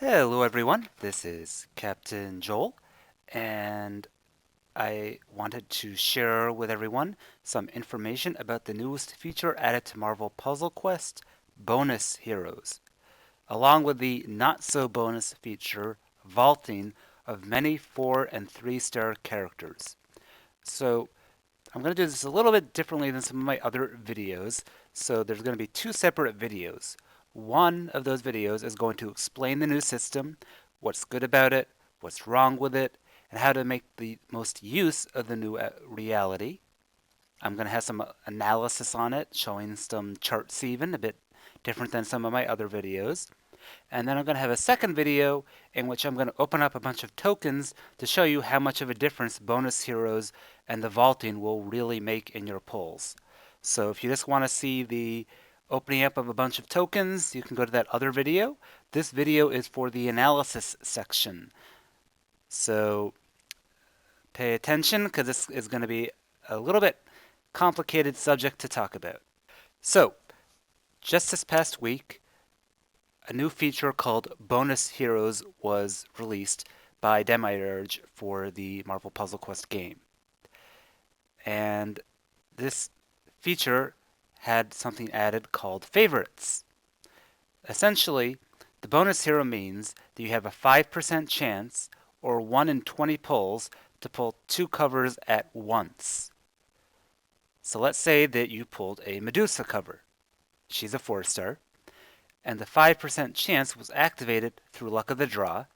Hello everyone, this is Captain Joel, and I wanted to share with everyone some information about the newest feature added to Marvel Puzzle Quest, Bonus Heroes, along with the not-so-bonus feature, Vaulting, of many 4 and 3-star characters. So I'm going to do this a little bit differently than some of my other videos. So there's going to be 2 separate videos. One of those videos is going to explain the new system, what's good about it, what's wrong with it, and how to make the most use of the new reality. I'm going to have some analysis on it, showing some charts even, a bit different than some of my other videos. And then I'm going to have a second video in which I'm going to open up a bunch of tokens to show you how much of a difference bonus heroes and the vaulting will really make in your pulls. So if you just want to see the opening up of a bunch of tokens, you can go to that other video. This video is for the analysis section. So pay attention because this is going to be a little bit complicated subject to talk about. So just this past week, a new feature called Bonus Heroes was released by Demiurge for the Marvel Puzzle Quest game. And this feature had something added called Favorites. Essentially, the bonus hero means that you have a 5% chance, or 1 in 20 pulls, to pull 2 covers at once. So let's say that you pulled a Medusa cover. She's a 4-star. And the 5% chance was activated through luck of the draw.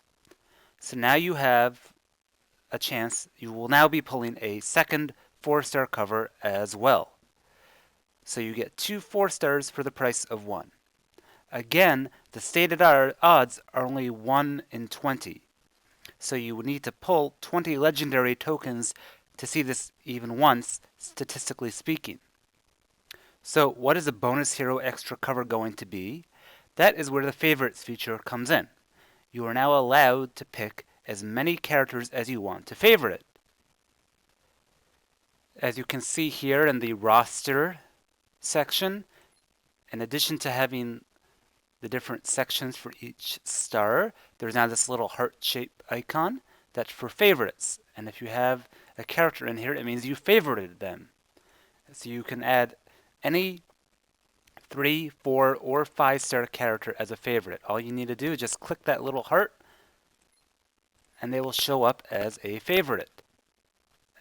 So now you have a chance, you will now be pulling a second 4-star cover as well. So you get 2 4-stars for the price of 1. Again, the stated odds are only 1 in 20. So you would need to pull 20 legendary tokens to see this even once, statistically speaking. So what is a bonus hero extra cover going to be? That is where the favorites feature comes in. You are now allowed to pick as many characters as you want to favorite. As you can see here in the roster section, in addition to having the different sections for each star, there's now this little heart-shaped icon that's for favorites. And if you have a character in here, it means you favorited them. So you can add any 3, 4, or 5-star character as a favorite. All you need to do is just click that little heart and they will show up as a favorite.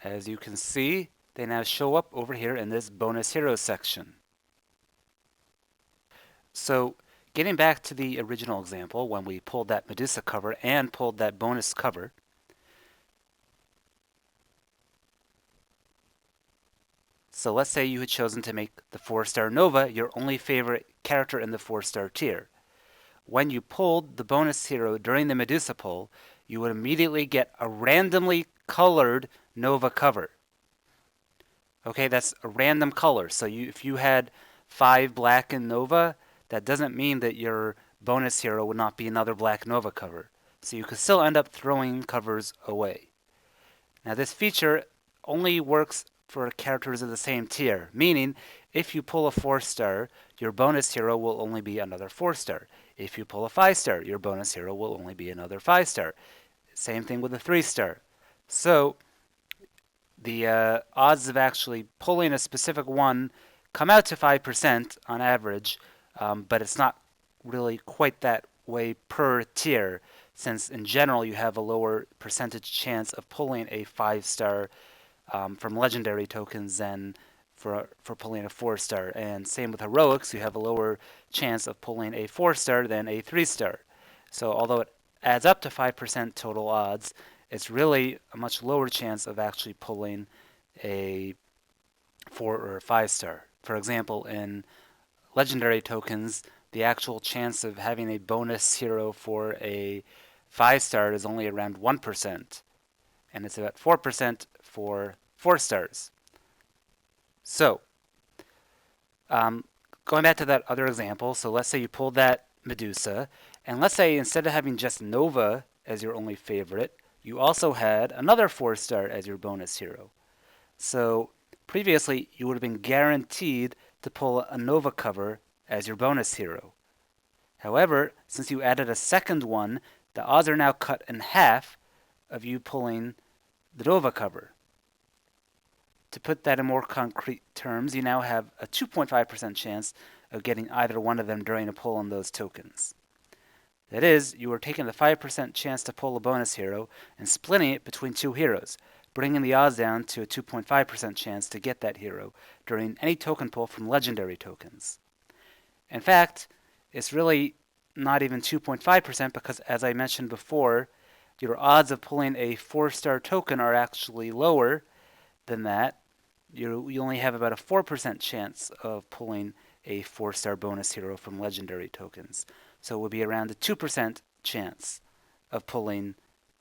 As you can see, they now show up over here in this bonus hero section. So getting back to the original example, when we pulled that Medusa cover and pulled that bonus cover, so let's say you had chosen to make the 4-star Nova your only favorite character in the 4-star tier. When you pulled the bonus hero during the Medusa pull, you would immediately get a randomly colored Nova cover. Okay, that's a random color. So if you had 5 black in Nova, that doesn't mean that your bonus hero would not be another black Nova cover. So you could still end up throwing covers away. Now this feature only works for characters of the same tier, meaning if you pull a 4-star, your bonus hero will only be another 4-star. If you pull a 5-star, your bonus hero will only be another 5-star. Same thing with a 3-star. So the odds of actually pulling a specific one come out to 5% on average, but it's not really quite that way per tier, since in general you have a lower percentage chance of pulling a 5-star from legendary tokens than for pulling a 4-star. And same with heroics, you have a lower chance of pulling a 4-star than a 3-star. So although it adds up to 5% total odds, it's really a much lower chance of actually pulling a 4 or a 5-star. For example, in legendary tokens, the actual chance of having a bonus hero for a 5-star is only around 1%, and it's about 4% for 4-stars. So, going back to that other example, so let's say you pulled that Medusa, and let's say instead of having just Nova as your only favorite, you also had another 4-star as your bonus hero. So previously, you would have been guaranteed to pull a Nova cover as your bonus hero. However, since you added a second one, the odds are now cut in half of you pulling the Nova cover. To put that in more concrete terms, you now have a 2.5% chance of getting either one of them during a pull on those tokens. That is, you are taking the 5% chance to pull a bonus hero and splitting it between two heroes, bringing the odds down to a 2.5% chance to get that hero during any token pull from legendary tokens. In fact, it's really not even 2.5% because, as I mentioned before, your odds of pulling a 4-star token are actually lower than that. You only have about a 4% chance of pulling a 4-star bonus hero from legendary tokens. So it would be around a 2% chance of pulling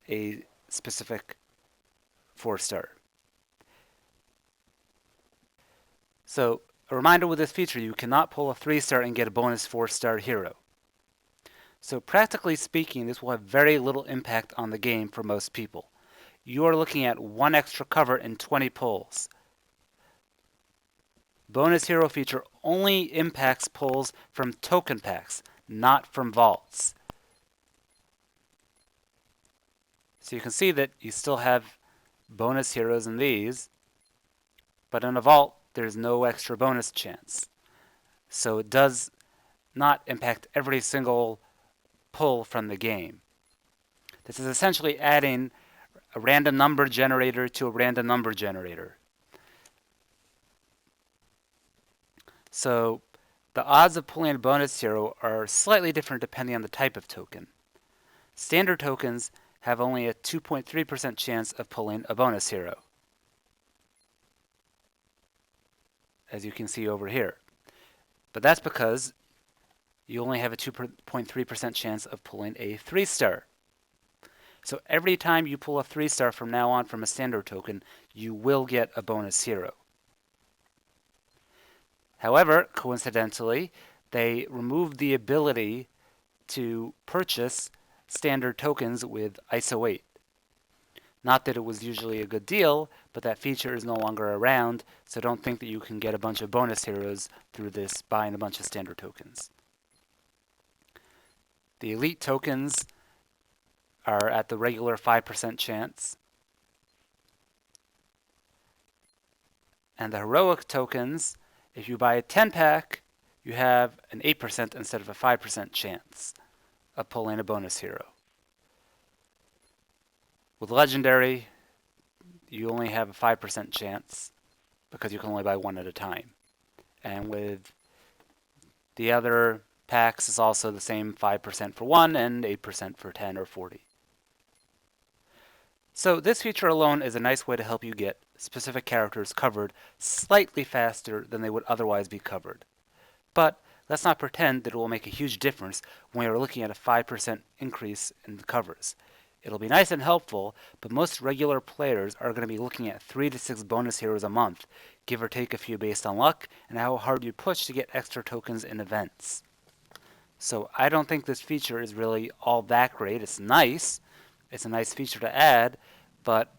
a specific 4-star. So a reminder with this feature, you cannot pull a 3-star and get a bonus 4-star hero. So practically speaking, this will have very little impact on the game for most people. You are looking at one extra cover in 20 pulls. Bonus hero feature only impacts pulls from token packs, not from vaults. So you can see that you still have bonus heroes in these, but in a vault, there's no extra bonus chance. So it does not impact every single pull from the game. This is essentially adding a random number generator to a random number generator. So the odds of pulling a bonus hero are slightly different depending on the type of token. Standard tokens have only a 2.3% chance of pulling a bonus hero, as you can see over here. But that's because you only have a 2.3% chance of pulling a 3-star. So every time you pull a 3-star from now on from a standard token, you will get a bonus hero. However, coincidentally, they removed the ability to purchase standard tokens with ISO 8. Not that it was usually a good deal, but that feature is no longer around, so don't think that you can get a bunch of bonus heroes through this buying a bunch of standard tokens. The elite tokens are at the regular 5% chance, and the heroic tokens, if you buy a 10-pack, you have an 8% instead of a 5% chance of pulling a bonus hero. With legendary, you only have a 5% chance because you can only buy one at a time. And with the other packs, it's also the same 5% for 1 and 8% for 10 or 40. So this feature alone is a nice way to help you get specific characters covered slightly faster than they would otherwise be covered. But let's not pretend that it will make a huge difference when you're looking at a 5% increase in the covers. It'll be nice and helpful, but most regular players are going to be looking at 3 to 6 bonus heroes a month, give or take a few based on luck and how hard you push to get extra tokens in events. So I don't think this feature is really all that great. It's nice. It's a nice feature to add, but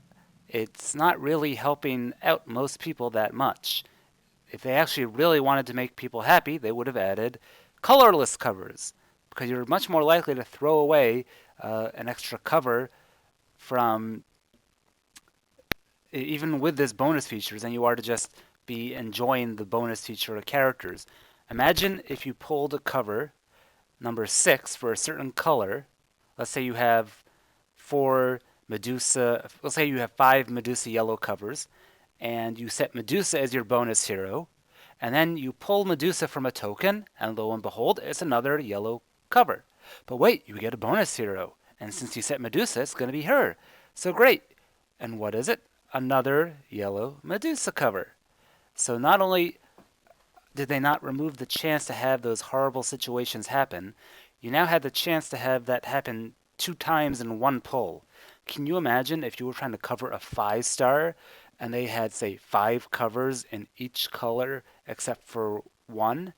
it's not really helping out most people that much. If they actually really wanted to make people happy, they would have added colorless covers, because you're much more likely to throw away an extra cover from even with this bonus features than you are to just be enjoying the bonus feature of characters. Imagine if you pulled a cover number 6 for a certain color. Let's say you have 4 Medusa, let's say you have 5 Medusa yellow covers, and you set Medusa as your bonus hero, and then you pull Medusa from a token, and lo and behold, it's another yellow cover. But wait, you get a bonus hero, and since you set Medusa, it's going to be her. So great. And what is it? Another yellow Medusa cover. So not only did they not remove the chance to have those horrible situations happen, you now had the chance to have that happen 2 times in one pull. Can you imagine if you were trying to cover a 5-star and they had, say, 5 covers in each color except for 1,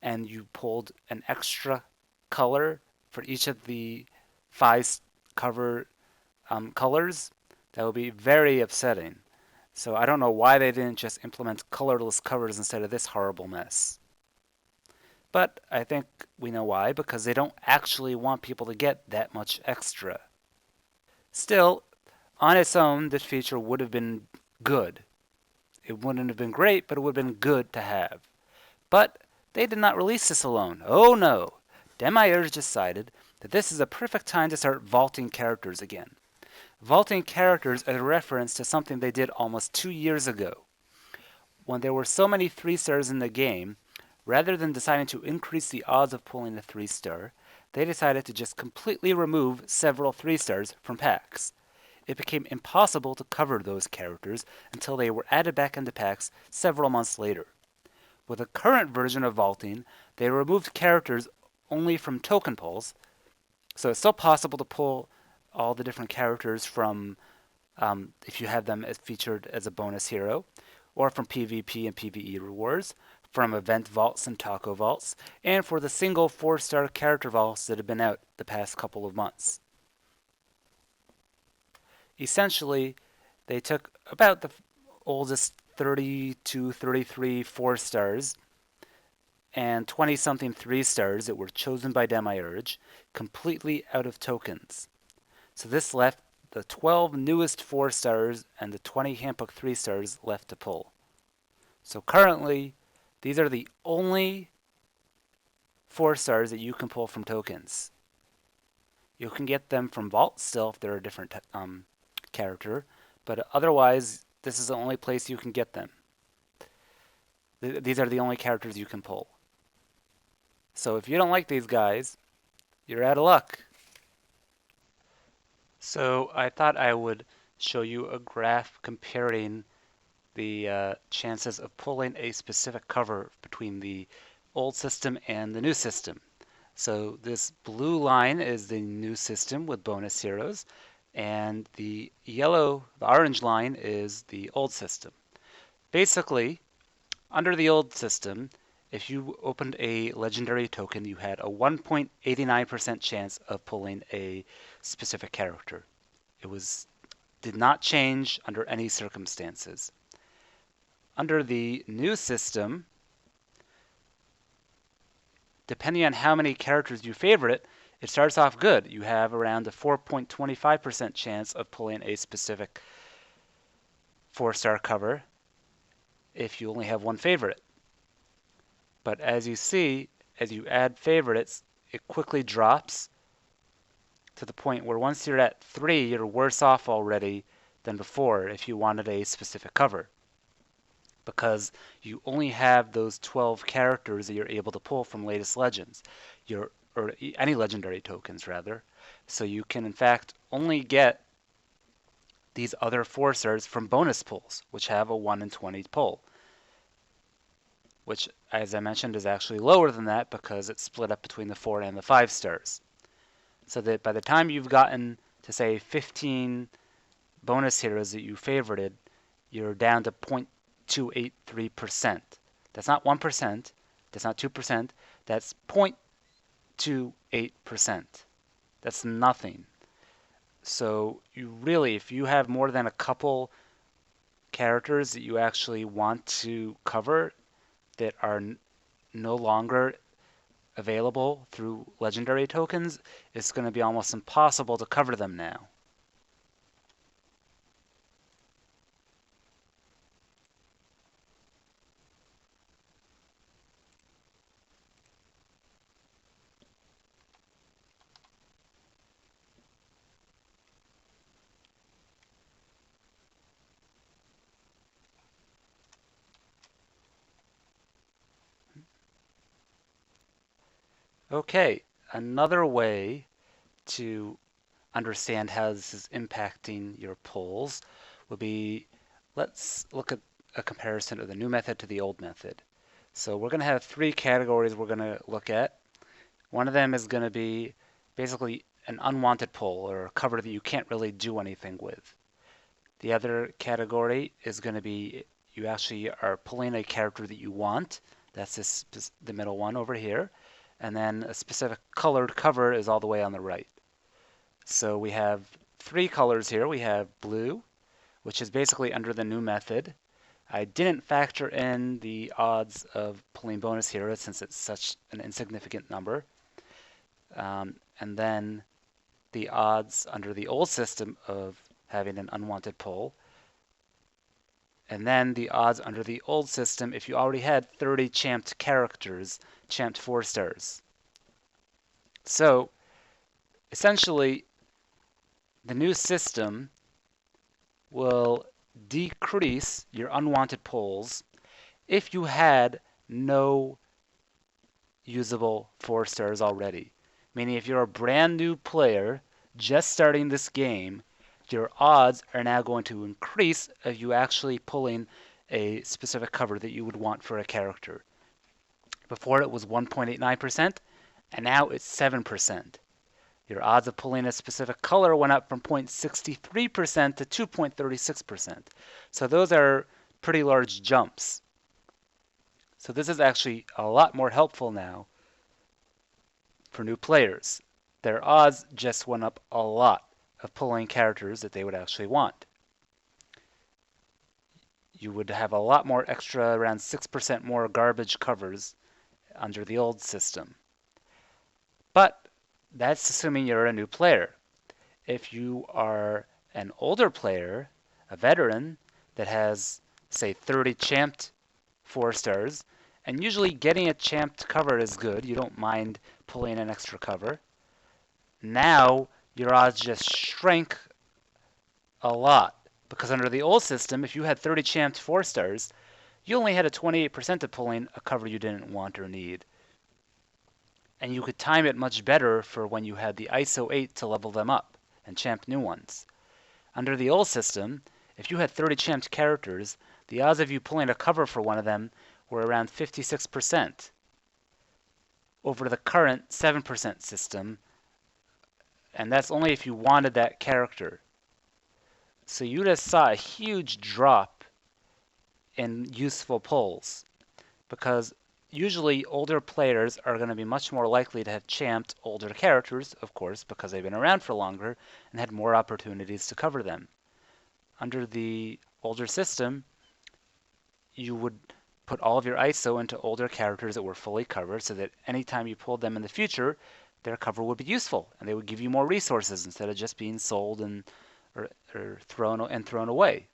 and you pulled an extra color for each of the 5 cover colors? That would be very upsetting. So I don't know why they didn't just implement colorless covers instead of this horrible mess. But I think we know why, because they don't actually want people to get that much extra. Still, on its own, this feature would have been good. It wouldn't have been great, but it would have been good to have. But they did not release this alone. Oh no! Demiurge decided that this is a perfect time to start vaulting characters again. Vaulting characters is a reference to something they did almost 2 years ago. When there were so many 3 stars in the game, rather than deciding to increase the odds of pulling a 3 star, they decided to just completely remove several 3 stars from packs. It became impossible to cover those characters until they were added back into packs several months later. With the current version of vaulting, they removed characters only from token pulls, so it's still possible to pull all the different characters from if you have them as featured as a bonus hero, or from PvP and PvE rewards, from event vaults and taco vaults, and for the single 4-star character vaults that have been out the past couple of months. Essentially, they took about the oldest 30 to 33 4 stars and 20 something 3 stars that were chosen by Demiurge completely out of tokens. So this left the 12 newest 4 stars and the 20 handbook 3 stars left to pull. So currently, these are the only 4 stars that you can pull from tokens. You can get them from Vault still if they're a different character, but otherwise, this is the only place you can get them. These are the only characters you can pull. So if you don't like these guys, you're out of luck. So I thought I would show you a graph comparing the chances of pulling a specific cover between the old system and the new system. So this blue line is the new system with bonus heroes, and the orange line is the old system. Basically, under the old system, if you opened a legendary token, you had a 1.89% chance of pulling a specific character. It did not change under any circumstances. Under the new system, depending on how many characters you favorite, it starts off good. You have around a 4.25% chance of pulling a specific 4-star cover if you only have one favorite. But as you see, as you add favorites, it quickly drops to the point where once you're at 3, you're worse off already than before if you wanted a specific cover, because you only have those 12 characters that you're able to pull from latest legends, or any legendary tokens rather. So you can in fact only get these other 4 stars from bonus pulls, which have a 1 in 20 pull, which, as I mentioned, is actually lower than that because it's split up between the 4 and the 5 stars. So that by the time you've gotten to, say, 15 bonus heroes that you favorited, you're down to 0.283%. That's not 1%, that's not 2%, that's 0.28%. That's nothing. So you really, if you have more than a couple characters that you actually want to cover that are no longer available through legendary tokens, it's going to be almost impossible to cover them now. Okay, another way to understand how this is impacting your pulls would be, let's look at a comparison of the new method to the old method. So we're going to have 3 categories we're going to look at. One of them is going to be basically an unwanted pull, or a cover that you can't really do anything with. The other category is going to be you actually are pulling a character that you want. That's the middle one over here. And then a specific colored cover is all the way on the right. So we have 3 colors here. We have blue, which is basically under the new method. I didn't factor in the odds of pulling bonus heroes since it's such an insignificant number. And then the odds under the old system of having an unwanted pull. And then the odds under the old system if you already had 30 champed characters, champed 4 stars. So essentially, the new system will decrease your unwanted pulls if you had no usable 4 stars already. Meaning if you're a brand new player just starting this game, your odds are now going to increase of you actually pulling a specific cover that you would want for a character. Before it was 1.89%, and now it's 7%. Your odds of pulling a specific color went up from 0.63% to 2.36%. So those are pretty large jumps. So this is actually a lot more helpful now for new players. Their odds just went up a lot of pulling characters that they would actually want. You would have a lot more extra, around 6% more garbage covers under the old system. But that's assuming you're a new player. If you are an older player, a veteran that has, say, 30 champed 4 stars, and usually getting a champed cover is good. You don't mind pulling an extra cover. Now your odds just shrank a lot because under the old system, if you had 30 champed 4 stars, you only had a 28% of pulling a cover you didn't want or need. And you could time it much better for when you had the ISO 8 to level them up and champ new ones. Under the old system, if you had 30 champed characters, the odds of you pulling a cover for one of them were around 56%, over the current 7% system, and that's only if you wanted that character. So you just saw a huge drop in useful pulls, because usually older players are going to be much more likely to have champed older characters, of course, because they've been around for longer and had more opportunities to cover them. Under the older system, you would put all of your ISO into older characters that were fully covered so that anytime you pulled them in the future, their cover would be useful and they would give you more resources instead of just being sold and or thrown away.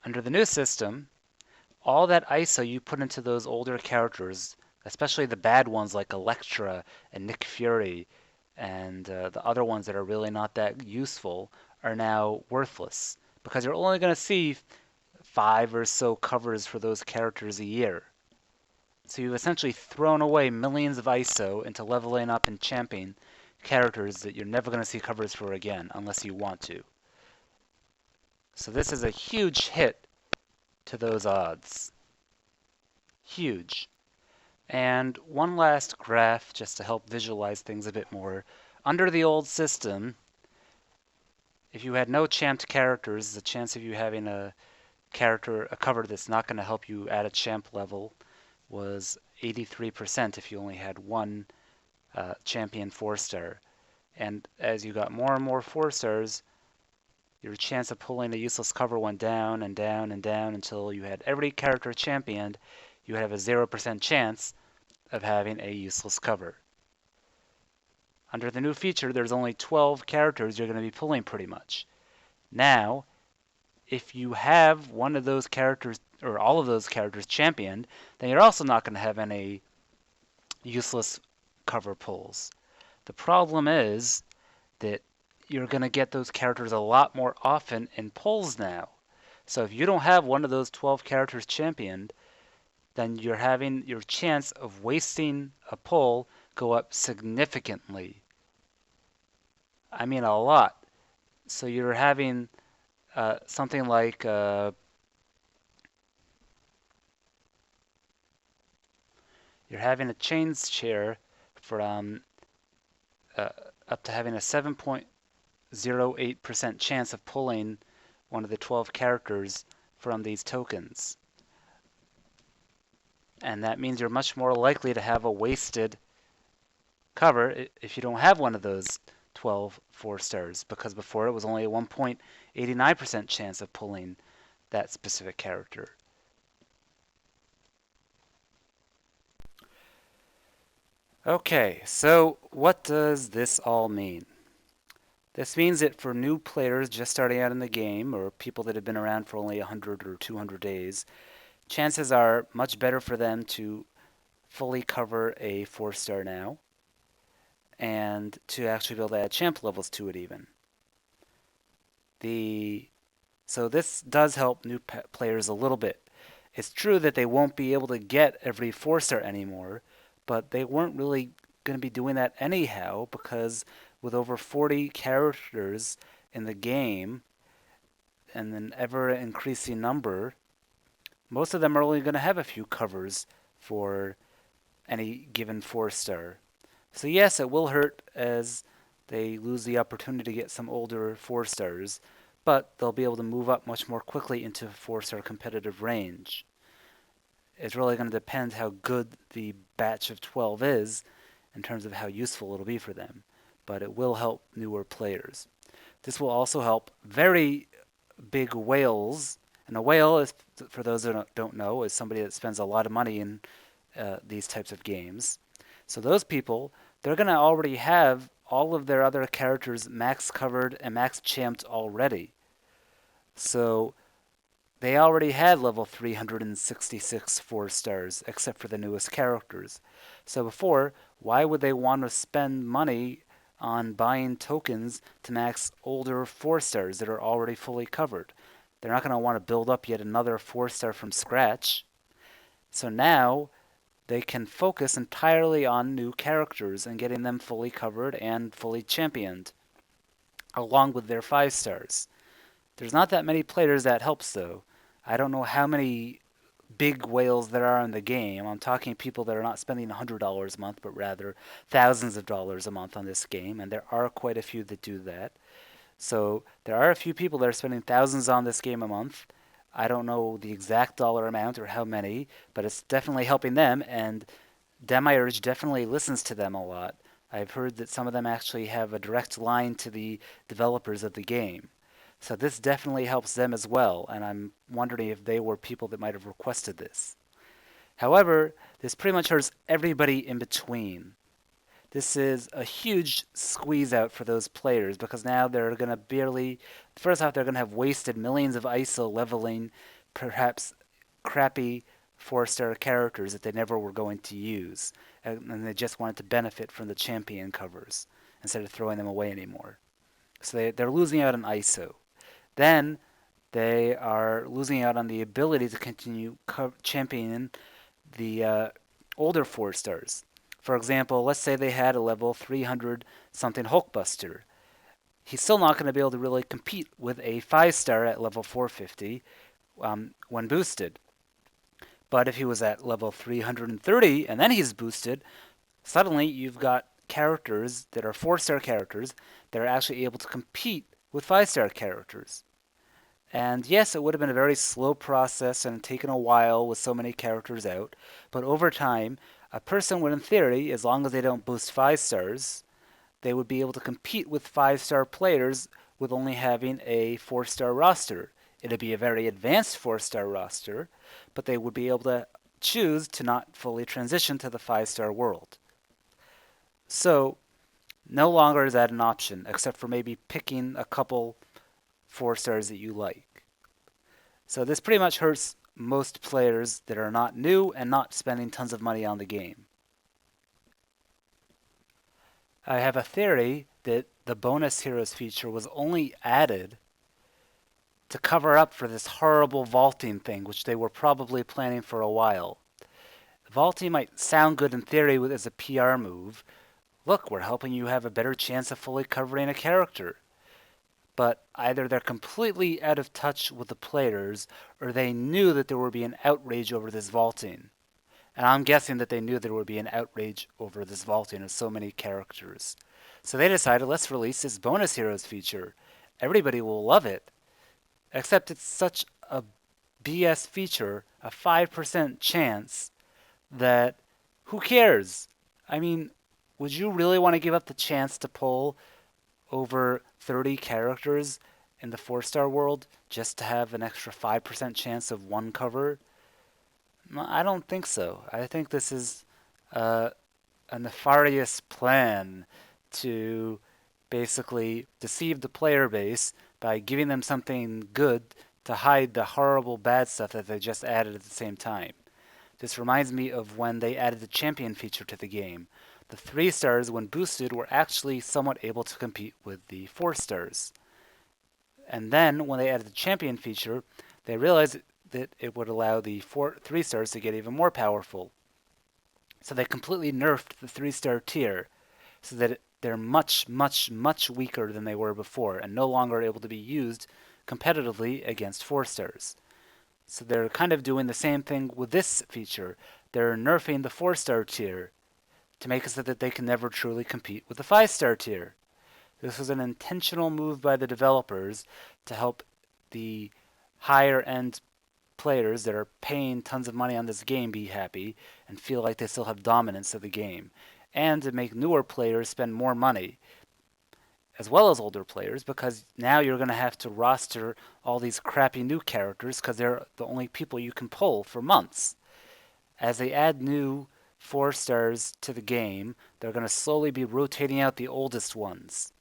Under the new system, all that ISO you put into those older characters, especially the bad ones like Elektra and Nick Fury and the other ones that are really not that useful, are now worthless because you're only going to see 5 or so covers for those characters a year. So you've essentially thrown away millions of ISO into leveling up and champing characters that you're never going to see covers for again unless you want to. So this is a huge hit to those odds. Huge. And one last graph just to help visualize things a bit more. Under the old system, if you had no champed characters, the chance of you having a cover that's not going to help you at a champ level was 83% if you only had one champion 4-star. And as you got more and more 4 stars, your chance of pulling a useless cover went down and down and down until you had every character championed. You would have a 0% chance of having a useless cover. Under the new feature, there's only 12 characters you're going to be pulling pretty much. Now, if you have one of those characters or all of those characters championed, then you're also not going to have any useless cover pulls. The problem is that you're going to get those characters a lot more often in pulls now. So if you don't have one of those 12 characters championed, then you're having your chance of wasting a pull go up significantly. I mean a lot. So you're having something like you're having a chains chair from up to having a 7.08% chance of pulling one of the 12 characters from these tokens. And that means you're much more likely to have a wasted cover if you don't have one of those 12 4 stars, because before it was only a 1.89% chance of pulling that specific character. Okay, so what does this all mean? This means that for new players just starting out in the game, or people that have been around for only 100 or 200 days, chances are much better for them to fully cover a 4-star now, and to actually be able to add champ levels to it even. The So this does help new players a little bit. It's true that they won't be able to get every 4-star anymore, but they weren't really going to be doing that anyhow because with over 40 characters in the game and an ever increasing number, most of them are only going to have a few covers for any given 4-star. So yes, it will hurt as they lose the opportunity to get some older 4-stars, but they'll be able to move up much more quickly into 4-star competitive range. It's really going to depend how good the batch of 12 is in terms of how useful it'll be for them, but it will help newer players. This will also help very big whales, and a whale is, for those that don't know, is somebody that spends a lot of money in these types of games. So those people, they're going to already have all of their other characters max covered and max champed already. So they already had level 366 4-stars, except for the newest characters. So before, why would they want to spend money on buying tokens to max older 4-stars that are already fully covered? They're not going to want to build up yet another 4-star from scratch. So now they can focus entirely on new characters and getting them fully covered and fully championed, along with their 5-stars. There's not that many players that helps, though. I don't know how many big whales there are in the game. I'm talking people that are not spending $100 a month, but rather thousands of dollars a month on this game, and there are quite a few that do that. So there are a few people that are spending thousands on this game a month. I don't know the exact dollar amount or how many, but it's definitely helping them, and Demiurge definitely listens to them a lot. I've heard that some of them actually have a direct line to the developers of the game. So this definitely helps them as well, and I'm wondering if they were people that might have requested this. However, this pretty much hurts everybody in between. This is a huge squeeze out for those players because now they're going to barely, first off, they're going to have wasted millions of ISO leveling perhaps crappy 4-star characters that they never were going to use. And they just wanted to benefit from the champion covers instead of throwing them away anymore. So they're losing out on ISO. Then they are losing out on the ability to continue championing the older 4-stars. For example, let's say they had a level 300 something Hulkbuster. He's still not going to be able to really compete with a 5-star at level 450 when boosted. But if he was at level 330 and then he's boosted, suddenly you've got characters that are 4-star characters that are actually able to compete with 5-star characters. And yes, it would have been a very slow process and taken a while with so many characters out, but over time, a person would, in theory, as long as they don't boost 5-stars, they would be able to compete with 5-star players with only having a 4-star roster. It'd be a very advanced 4-star roster, but they would be able to choose to not fully transition to the 5-star world. So, no longer is that an option, except for maybe picking a couple 4-stars that you like. So this pretty much hurts most players that are not new and not spending tons of money on the game. I have a theory that the bonus heroes feature was only added to cover up for this horrible vaulting thing, which they were probably planning for a while. Vaulting might sound good in theory as a PR move. Look, we're helping you have a better chance of fully covering a character. But either they're completely out of touch with the players, or they knew that there would be an outrage over this vaulting. And I'm guessing that they knew there would be an outrage over this vaulting of so many characters. So they decided, let's release this bonus heroes feature. Everybody will love it. Except it's such a BS feature, a 5% chance, that who cares? I mean, would you really want to give up the chance to pull over 30 characters in the 4-star world just to have an extra 5% chance of one cover? No, I don't think so. I think this is uh, a nefarious plan to basically deceive the player base by giving them something good to hide the horrible bad stuff that they just added at the same time. This reminds me of when they added the champion feature to the game. The 3 stars, when boosted, were actually somewhat able to compete with the 4 stars. And then, when they added the champion feature, they realized that it would allow the 3 stars to get even more powerful. So they completely nerfed the 3-star tier so that they're much, much, much weaker than they were before and no longer able to be used competitively against 4 stars. So they're kind of doing the same thing with this feature. They're nerfing the 4-star tier to make it so that they can never truly compete with the 5-star tier. This was an intentional move by the developers to help the higher end players that are paying tons of money on this game be happy and feel like they still have dominance of the game, and to make newer players spend more money, as well as older players, because now you're going to have to roster all these crappy new characters because they're the only people you can pull for months. As they add new 4 stars to the game, they're going to slowly be rotating out the oldest ones.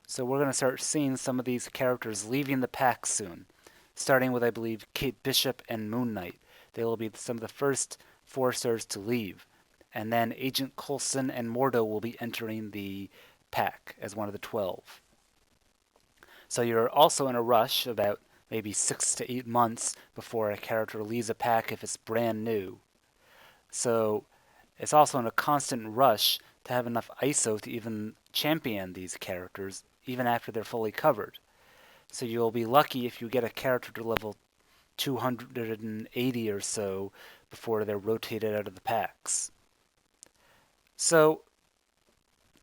So we're going to start seeing some of these characters leaving the pack soon, starting with, I believe, Kate Bishop and Moon Knight. They will be some of the first 4 stars to leave. And then Agent Coulson and Mordo will be entering the pack as one of the 12. So you're also in a rush about maybe 6 to 8 months before a character leaves a pack if it's brand new. So it's also in a constant rush to have enough ISO to even champion these characters, even after they're fully covered. So you'll be lucky if you get a character to level 280 or so before they're rotated out of the packs. So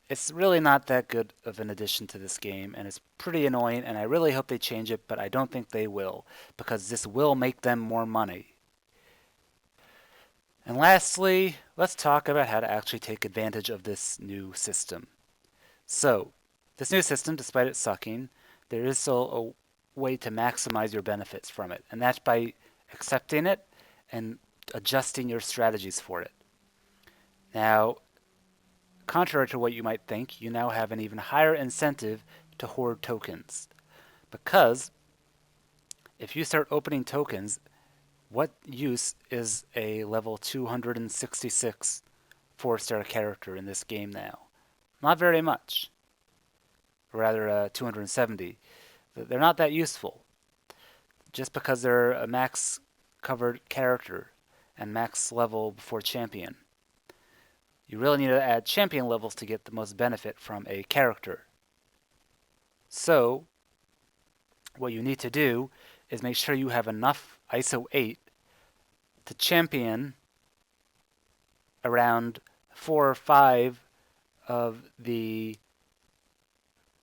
it's really not that good of an addition to this game, and it's pretty annoying, and I really hope they change it, but I don't think they will, because this will make them more money. And lastly, let's talk about how to actually take advantage of this new system. So, this new system, despite it sucking, there is still a way to maximize your benefits from it, and that's by accepting it and adjusting your strategies for it. Now, contrary to what you might think, you now have an even higher incentive to hoard tokens. Because if you start opening tokens, what use is a level 266 4-star character in this game now? Not very much. Rather, 270. They're not that useful. Just because they're a max covered character and max level before champion. You really need to add champion levels to get the most benefit from a character. So, what you need to do is make sure you have enough ISO 8 to champion around 4 or 5 of the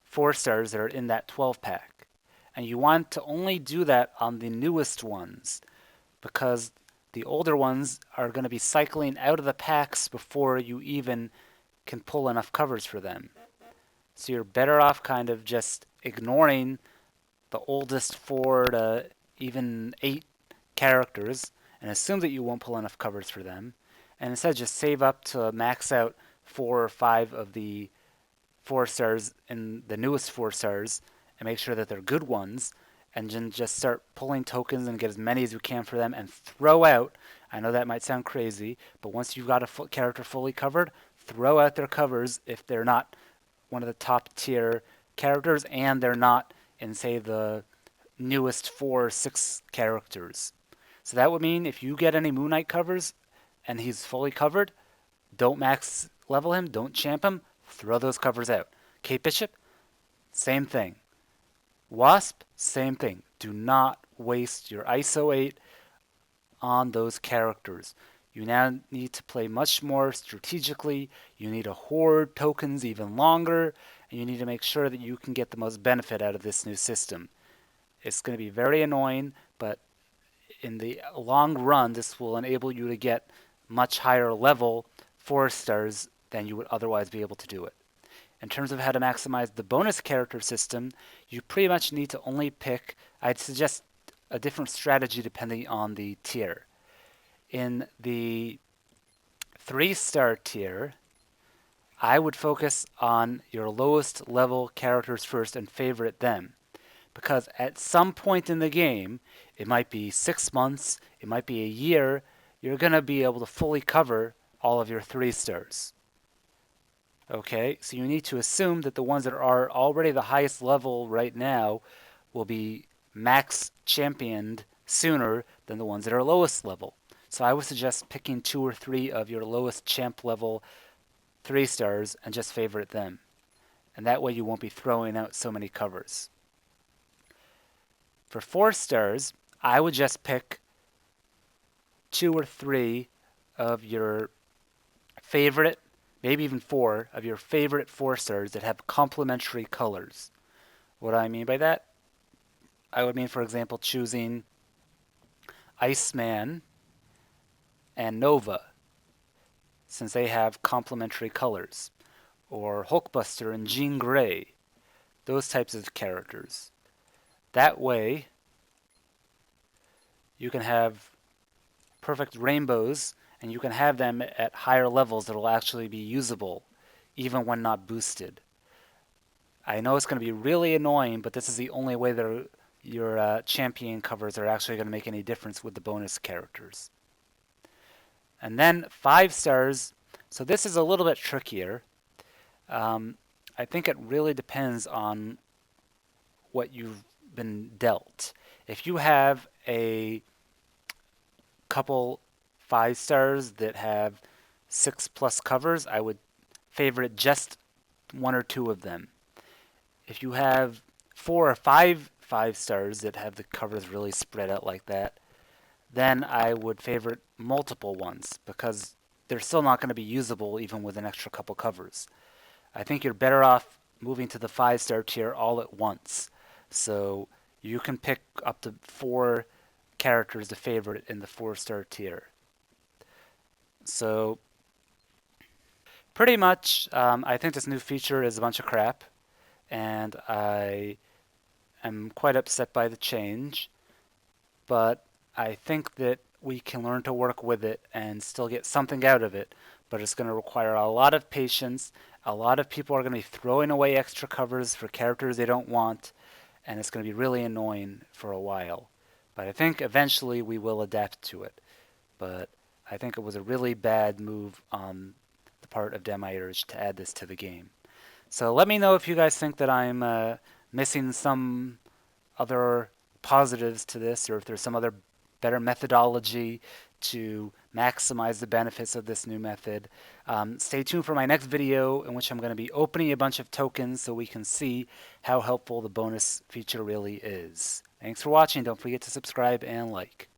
4 stars that are in that 12 pack. And you want to only do that on the newest ones, because the older ones are going to be cycling out of the packs before you even can pull enough covers for them. So you're better off kind of just ignoring the oldest 4 to even 8 characters and assume that you won't pull enough covers for them. And instead just save up to max out 4 or 5 of the 4 stars in the newest 4 stars and make sure that they're good ones, and then just start pulling tokens and get as many as you can for them and throw out. I know that might sound crazy, but once you've got a character fully covered, throw out their covers if they're not one of the top tier characters and they're not in, say, the newest 4 or 6 characters. So that would mean if you get any Moon Knight covers and he's fully covered, don't max level him, don't champ him, throw those covers out. Kate Bishop, same thing. Wasp, same thing. Do not waste your ISO 8 on those characters. You now need to play much more strategically. You need to hoard tokens even longer, and you need to make sure that you can get the most benefit out of this new system. It's going to be very annoying, but in the long run, this will enable you to get much higher level 4 stars than you would otherwise be able to do it. In terms of how to maximize the bonus character system, you pretty much need to only pick, I'd suggest a different strategy depending on the tier. In the 3-star tier, I would focus on your lowest level characters first and favorite them. Because at some point in the game, it might be 6 months, it might be a year, you're going to be able to fully cover all of your 3-stars. Okay, so you need to assume that the ones that are already the highest level right now will be max championed sooner than the ones that are lowest level. So I would suggest picking 2 or 3 of your lowest champ level 3-stars and just favorite them. And that way you won't be throwing out so many covers. For 4-stars, I would just pick 2 or 3 of your favorite, maybe even 4 of your favorite 4-stars that have complementary colors. What do I mean by that? I would mean, for example, choosing Iceman and Nova, since they have complementary colors, or Hulkbuster and Jean Grey, those types of characters. That way, you can have perfect rainbows, and you can have them at higher levels that will actually be usable, even when not boosted. I know it's going to be really annoying, but this is the only way that your champion covers are actually going to make any difference with the bonus characters. And then 5-stars. So this is a little bit trickier. I think it really depends on what you've been dealt. If you have a couple 5-stars that have 6+ covers, I would favorite just 1 or 2 of them. If you have 4 or 5 5-stars that have the covers really spread out like that, then I would favorite multiple ones because they're still not going to be usable even with an extra couple covers. I think you're better off moving to the 5-star tier all at once. So you can pick up to 4 characters to favorite in the 4-star tier. So pretty much, I think this new feature is a bunch of crap, and I am quite upset by the change, but I think that we can learn to work with it and still get something out of it, but it's going to require a lot of patience. A lot of people are going to be throwing away extra covers for characters they don't want, and it's going to be really annoying for a while. But I think eventually we will adapt to it. But I think it was a really bad move on the part of Demiurge to add this to the game. So let me know if you guys think that I'm missing some other positives to this, or if there's some other better methodology to maximize the benefits of this new method. Stay tuned for my next video in which I'm going to be opening a bunch of tokens so we can see how helpful the bonus feature really is. Thanks for watching. Don't forget to subscribe and like.